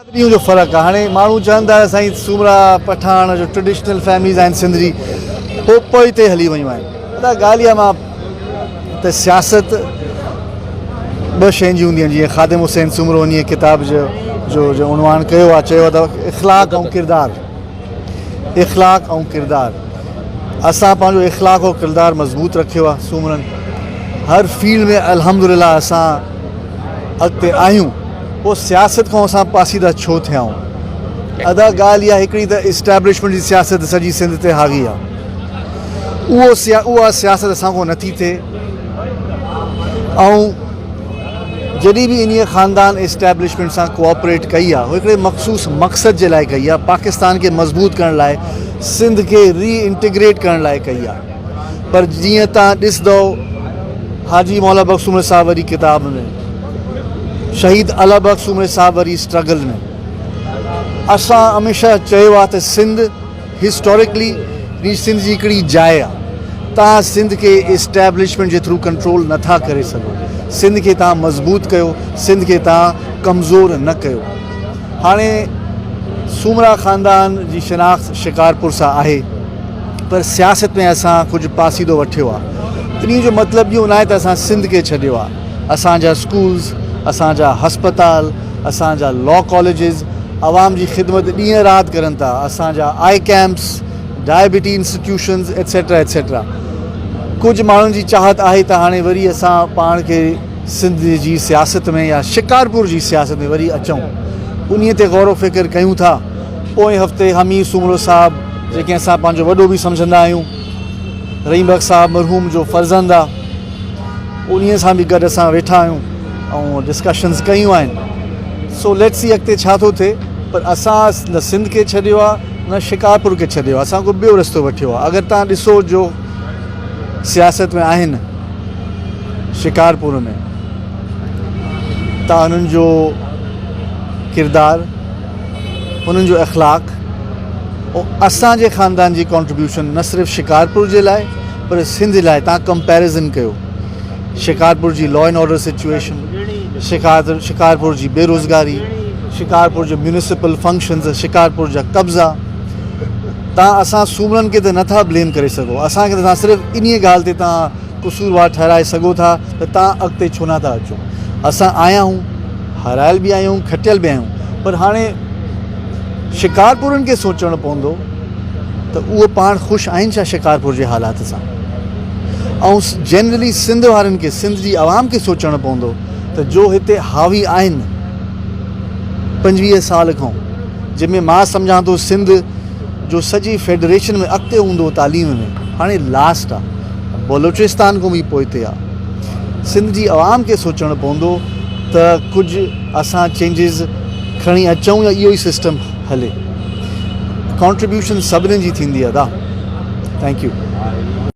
ॾींहं जो फ़र्क़ु आहे। हाणे माण्हू चवनि था साईं सूमरा पठान जो ट्रेडिशनल फैमिलीज़ आहिनि सिंधी, हो पोइ ते हली वियूं आहिनि। त ॻाल्हि इहा मां त सियासत ॿ शयूं जी हूंदी आहिनि। जीअं ख़ादिम हुसैन सूमरो उन किताब जो उनवान कयो आहे, चयो आहे त इख़लाक़ ऐं किरदारु, इख़लाक़ ऐं किरदारु। असां पंहिंजो इख़लाक़ ऐं किरदारु मज़बूत रखियो आहे सूमरनि। हर फील्ड में अल्हम्दुलिल्लाह असां अॻिते आहियूं। पोइ सियासत खां असां पासीदा छो थिया आहियूं? अदा ॻाल्हि इहा हिकिड़ी त इस्टेब्लिशमेंट जी सियासत सॼी सिंध ते हावी आहे। उहा सियासत असां खां नथी थिए। ऐं जॾहिं बि इन ख़ानदान इस्टेब्लिशमेंट सां कोऑपरेट कई आहे, हिकिड़े मख़सूस मक़सद जे लाइ कई आहे, पाकिस्तान खे मज़बूत करण लाइ, सिंध खे रीइंटीग्रेट करण लाइ कई आहे। पर जीअं तव्हां ॾिसंदव हाजी मौला बख़्श सूमरे साहब वारी किताब में, शहीद अला बख़्श सूमरे साहब वारी स्ट्रगल में, असां हमेशह चयो आहे त सिंध हिस्टोरिकली सिंध जी हिकिड़ी जाइ आहे। तव्हां सिंध खे इस्टेब्लिशमेंट जे थ्रू कंट्रोल नथा करे सघो। सिंध खे तव्हां मज़बूत कयो, सिंध खे तव्हां कमज़ोर न कयो। हाणे सूमरा ख़ानदान जी शिनाख़्त शिकारपुर सां आहे, पर सियासत में असां कुझु पासीदो वठियो आहे। इन जो मतिलबु इहो न आहे त असां सिंध खे छॾियो आहे। असांजा स्कूल्स, असांजा हस्पताल, असांजा लॉ कॉलेजिस आवाम जी ख़िदमत ॾींहं राति करनि था। असांजा आई कैम्प्स, डायबिटी इंस्टीट्यूशन्स एट्सेट्रा एट्सेट्रा। कुझु माण्हुनि जी चाहत आहे त हाणे वरी असां पाण खे सिंध जी सियासत में या शिकारपुर जी सियासत में वरी अचूं, उन ते गौर फ़िक्र कयूं था। पोएं हफ़्ते हमीद सूमरो साहब, जेके असां पंहिंजो वॾो बि सम्झंदा आहियूं, रहीम बख़्श साहब मरहूम जो फ़र्ज़ंद आहे, उन सां बि गॾु असां वेठा आहियूं ऐं डिस्कशन्स कयूं आहिनि। सो लेट्स सी अॻिते छा थो थिए। पर असां न सिंध खे छॾियो आहे न शिकारपुर खे छॾियो आहे। असां को ॿियो रस्तो वठियो आहे। अगरि तव्हां ॾिसो जो सियासत में आहिनि शिकारपुर में, तव्हां हुननि जो किरदारु, उन्हनि जो अख़लाक़ ऐं असांजे ख़ानदान जी कॉन्ट्रीब्यूशन न सिर्फ़ु शिकारपुर जे लाइ पर सिंध लाइ तव्हां कंपैरिज़न कयो। शिकारपुर जी law and order situation, Shikarpur जी बेरोज़गारी, शिकारपुर जो म्यूनिसिपल फंक्शन्स, शिकारपुर जा कब्ज़ा, तव्हां असां सूमरनि खे त नथा ब्लेम करे सघो। असांखे त तव्हां सिर्फ़ु इन ॻाल्हि ते तव्हां कसूरवार ठहिराए सघो था त तव्हां अॻिते छो नथा अचो। असां आया आहियूं, हारायल बि आहियूं, खटियल बि आहियूं, पर हाणे शिकारपुरनि खे सोचणो पवंदो त उहो पाण ख़ुशि आहिनि छा शिकारपुर जे हालात सां। ऐं जनरली सिंध वारनि खे, सिंध जी आवाम खे सोचणो पवंदो त जो हिते हावी आहिनि 25 साल खां, जंहिंमें मां सम्झां थो सिंध जो सॼी फेडरेशन में अॻिते हूंदो तालीम में, हाणे लास्ट आहे, बलोचिस्तान खां बि पोइते आहे। सिंध जी आवाम खे सोचणो पवंदो त कुझु असां चेंजिस खणी अचूं या इहो ई सिस्टम हले। कॉन्ट्रीब्यूशन सभिनी जी थींदी आहे। Thank U.